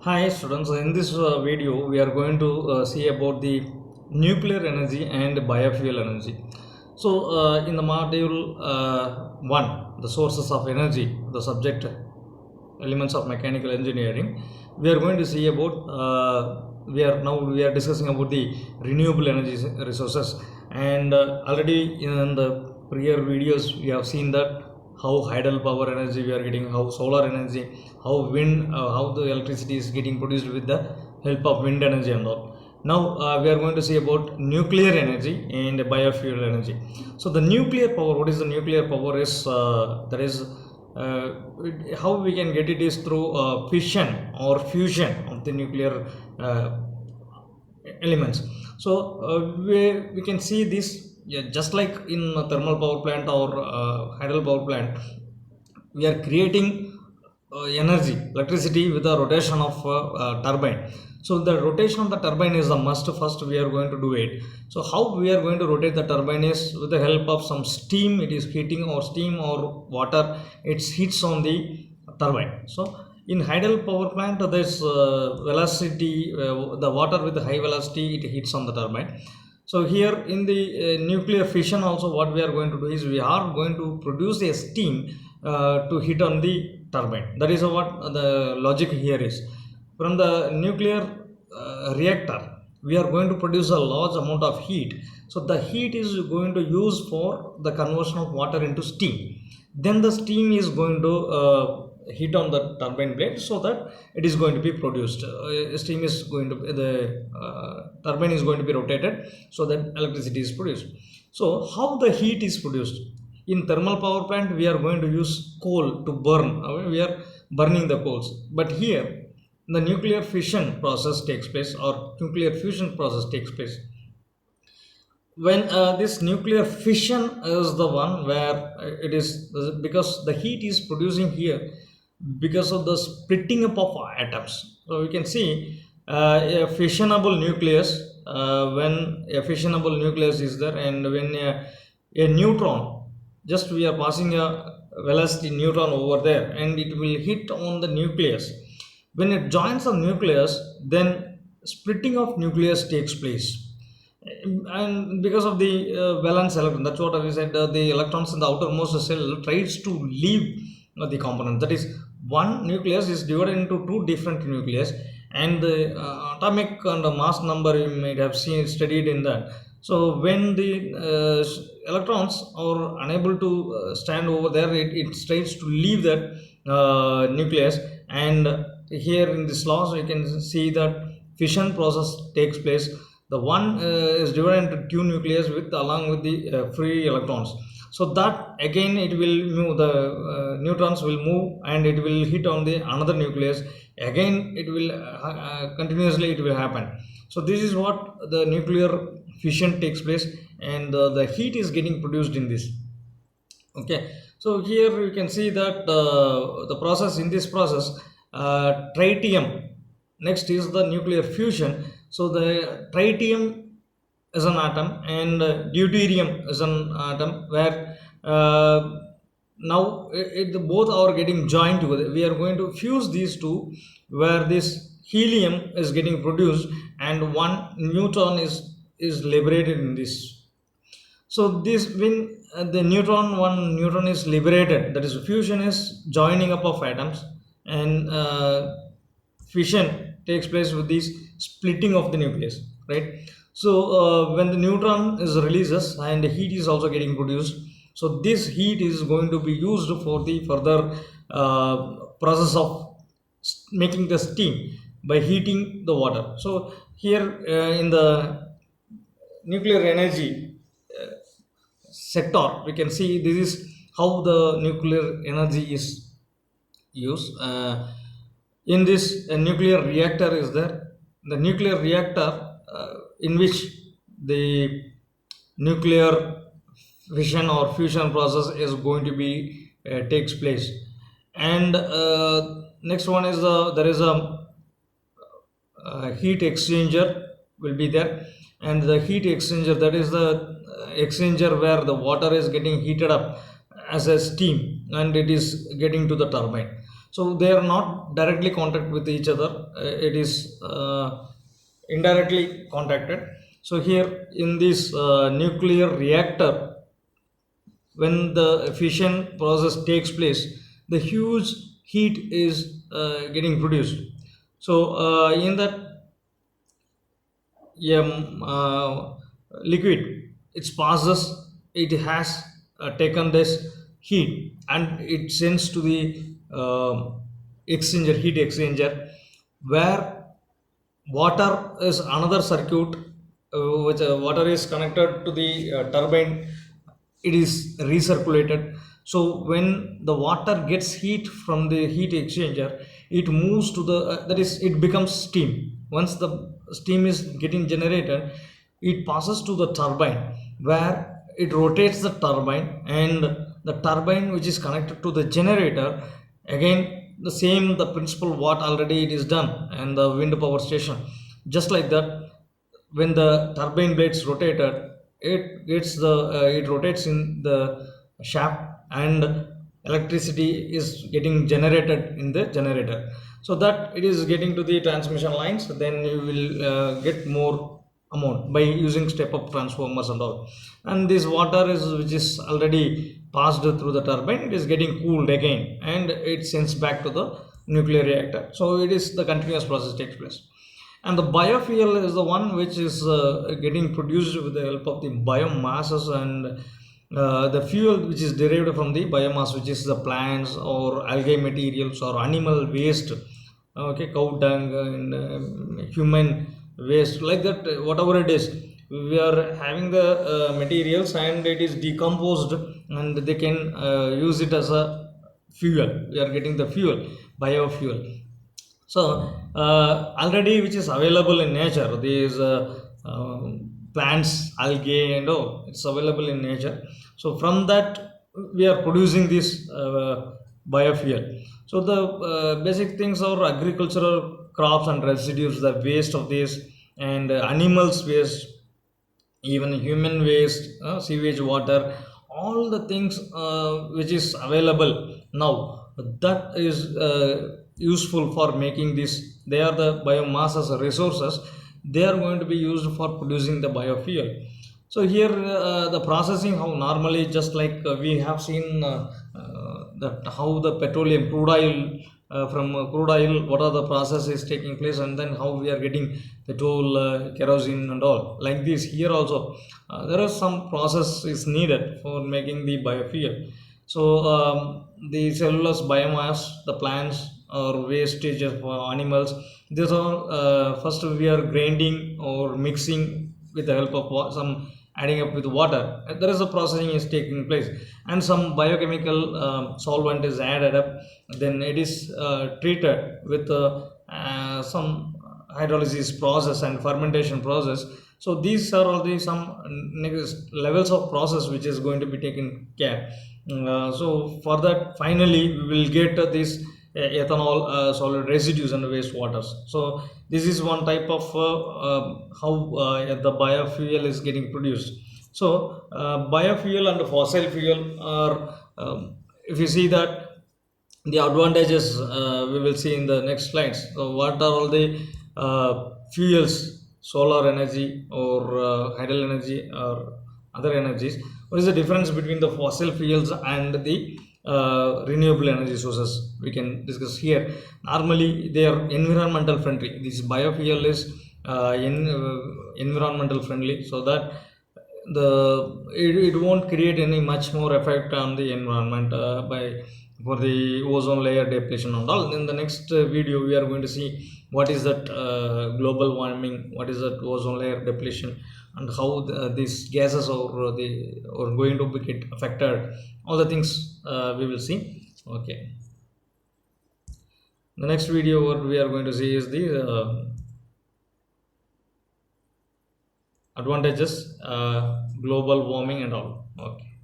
Hi students, in this video we are going to see about the nuclear energy and biofuel energy. In the module 1, the sources of energy, the subject elements of mechanical engineering, we are going to see about we are discussing about the renewable energy resources, and already in the prior videos we have seen that how hydel power energy we are getting, how solar energy, how wind, how the electricity is getting produced with the help of wind energy and all. Now we are going to see about nuclear energy and biofuel energy. So the nuclear power, what is the nuclear power is that is uh, how we can get it is through fission or fusion of the nuclear elements. So we can see this, yeah, just like in a thermal power plant or hydel power plant, we are creating energy, electricity with the rotation of turbine. So the rotation of the turbine is the must. First we are going to do it. So how we are going to rotate the turbine is with the help of some steam. It is heating, or steam or water, it heats on the turbine. So in hydel power plant there is velocity, the water with high velocity, it hits on the turbine. So here in the nuclear fission also, what we are going to do is we are going to produce a steam to hit on the turbine. That is what the logic here is. From the nuclear reactor, we are going to produce a large amount of heat. So the heat is going to use for the conversion of water into steam. Then the steam is going to heat on the turbine blade, so that it is going to be produced. Steam is going to, the turbine is going to be rotated, so that electricity is produced. So how the heat is produced? In thermal power plant we are going to use coal to burn. We are burning the coals. But here the nuclear fission process takes place, or nuclear fusion process takes place. When this nuclear fission is the one where it is, because the heat is producing here because of the splitting up of atoms. So we can see a fissionable nucleus, when a fissionable nucleus is there, and when a neutron, just we are passing a velocity neutron over there, and it will hit on the nucleus. When it joins the nucleus, then splitting of nucleus takes place. And because of the valence electron, that's what I said, the electrons in the outermost cell tries to leave the component. That is, one nucleus is divided into two different nucleus, and the atomic and the mass number you might have seen studied in that. So when the electrons are unable to stand over there, it tries to leave that nucleus. And here in this law, so you can see that fission process takes place. The one is divided into two nucleus with, along with the free electrons. So that again it will move, the neutrons will move, and it will hit on the another nucleus. Again it will continuously it will happen. So this is what the nuclear fission takes place, and the heat is getting produced in this. Okay, so here you can see that the process, in this process, tritium, next is the nuclear fusion. So the tritium is an atom, and deuterium is an atom, where uh, now both are getting joined together. We are going to fuse these two, where this helium is getting produced, and one neutron is liberated in this. So this, when the one neutron is liberated, that is, fusion is joining up of atoms, and fission takes place with this splitting of the nucleus, right? So when the neutron is releases, and heat is also getting produced, so this heat is going to be used for the further process of making the steam by heating the water. So here in the nuclear energy sector, we can see this is how the nuclear energy is used. In this, a nuclear reactor is there. The nuclear reactor, in which the nuclear fission or fusion process is going to be takes place. And next one is there is a heat exchanger will be there. And the heat exchanger, that is the exchanger where the water is getting heated up as a steam, and it is getting to the turbine. So they are not directly contact with each other. It is indirectly contacted. So here in this nuclear reactor, when the fission process takes place, the huge heat is getting produced. So in that liquid, it passes, it has taken this heat and it sends to the exchanger, heat exchanger, where water is another circuit, which water is connected to the turbine, it is recirculated. So when the water gets heat from the heat exchanger, it moves to the that is, it becomes steam. Once the steam is getting generated, it passes to the turbine, where it rotates the turbine, and the turbine which is connected to the generator, again the same, the principle what already it is done, and the wind power station, just like that. When the turbine blades rotated, it rotates in the shaft, and electricity is getting generated in the generator, so that it is getting to the transmission lines. Then you will get more amount by using step up transformers and all. And this water is, which is already passed through the turbine, it is getting cooled again, and it sends back to the nuclear reactor. So it is the continuous process takes place. And the biofuel is the one which is getting produced with the help of the biomasses, and the fuel which is derived from the biomass, which is the plants or algae materials or animal waste, okay, cow dung and human waste, like that, whatever it is, we are having the materials, and it is decomposed, and they can use it as a fuel. We are getting the fuel, biofuel. So already which is available in nature, these plants, algae and all, it's available in nature. So from that we are producing this biofuel. So the basic things are agricultural crops and residues, the waste of this, and animals waste, even human waste, sewage water, all the things which is available now, that is useful for making this. They are the biomasses resources, they are going to be used for producing the biofuel. So here the processing, how normally, just like we have seen that how the petroleum crude oil, from crude oil, what are the processes taking place, and then how we are getting petrol, kerosene and all, like this here also there is some process is needed for making the biofuel. So the cellulose biomass, the plants or wastage of animals, these are first we are grinding or mixing with the help of some adding up with water. There is a processing is taking place, and some biochemical solvent is added up, then it is treated with some hydrolysis process and fermentation process. So these are all the some next levels of process which is going to be taken care. So for that, finally we will get this ethanol, solid residues and waste waters. So this is one type of how the biofuel is getting produced. So biofuel and fossil fuel are, if you see that, the advantages we will see in the next slides. So what are all the fuels, solar energy or hydel energy or other energies? What is the difference between the fossil fuels and the renewable energy sources? We can discuss here. Normally they are environmental friendly. This biofuel is environmental friendly, so that it won't create any much more effect on the environment by for the ozone layer depletion and all. In the next video we are going to see what is that global warming, what is that ozone layer depletion, and how these gases are going to get affected. All the things we will see. Okay, the next video what we are going to see is the advantages, global warming and all. Okay.